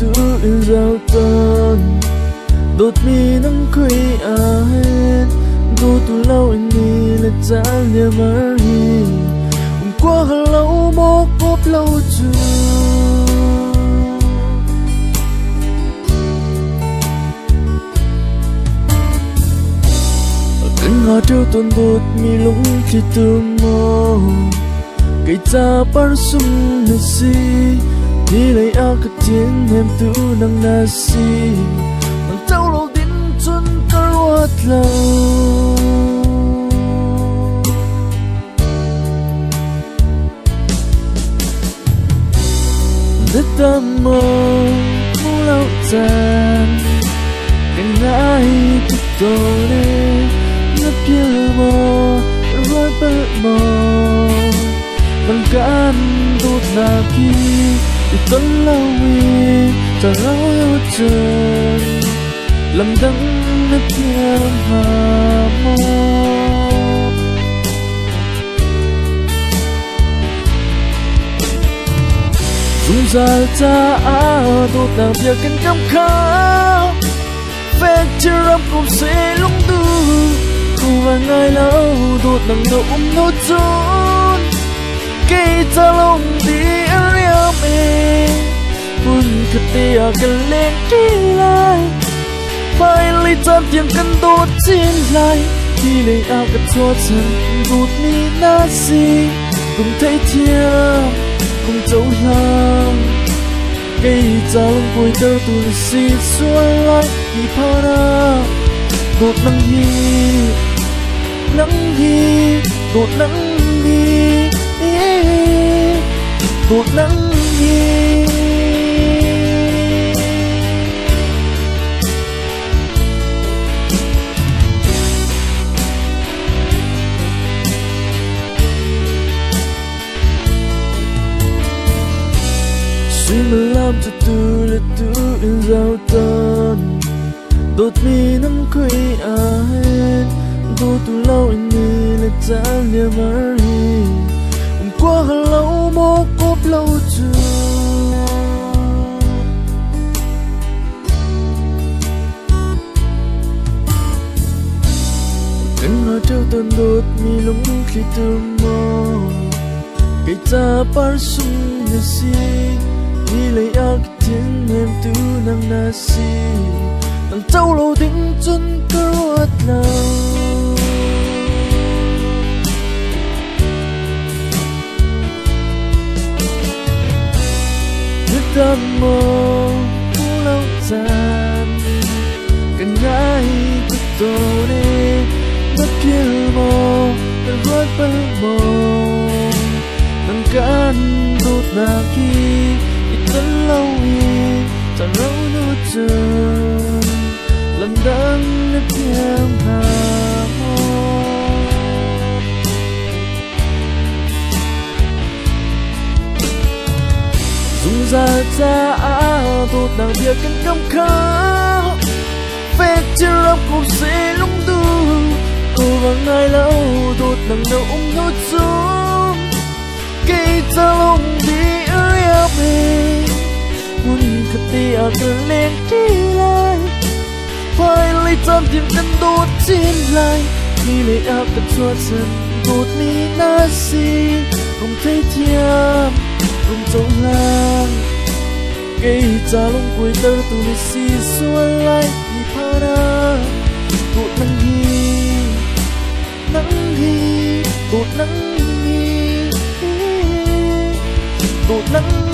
tu in giao tan đột mi nắng khuya ahen tu tu lâu in ni là tan ya mari qua lâu mô cốp lâu chưa cánh hoa treo tuần đột mi lũng khi từ mơ cây cha par sum na si đi lấy a cái tiếng em tu nang na si nang trâu lâu đến chân cơ quạt lâu đất tâm mơ mũ lâu tàn cánh ai thức tổ đê ngấp chiều mơ rồi bơ mơ bằng can đốt là khi thì tuấn lâu mi ta lâu yêu trời làm đắng nếp chiều hà mơ dung ra ta đốt là việc cần cam khá phép chưa rắp cùng sẽ lung tư cùng vài ngày lâu đốt nắng độ nốt trốn cây ta lông đi ở riêng mình buồn khát tia cần lên đi lại phải lấy chân tiếng cần đốt trên lại khi lấy áo cất cho chân đốt mi na si cùng thấy thiêng cùng dấu lăng cây ta lông vui tơ tuôn xì xuôi lại thì phao ra đốt nắng hi đốt nắng hi đốt nắng hi suy mà làm cho tu là tu in giao tan đột mi nắng khuya ahen tu tu lâu in ni là tan ya mari qua lâu mô cốp lâu chưa cánh hoa treo tuần đột mi lũng khi từ mơ cây ta par sum na si đi lấy áo cái tiếng em tu nang na si nang trâu lâu đến chân cơ quạt lâu tâm mơ mũ lâu tàn cần ai thức tổ đê bất kiêu mơ đã gói bơ mơ nắng can đốt là khi thì tấn lâu hi ta lâu nốt trơn lần đắng nếp em hà dung ra ta đốt nàng việc cần cam khá phép chưa rắp cuộc sẽ lung tư cô bằng ngày lâu đốt nàng đâu nốt xuống cây ta lông đi ở eo mình muốn khát tia cần lên đi lại phải lấy chân tiếng cần đốt trên lại khi lấy áp cần cho chân đốt mi na si không thấy thiêng cùng dấu lăng cây ta lông cuối tơ tu li si xuôi lại thì phao ra đốt nắng hi đốt nắng hi đốt nắng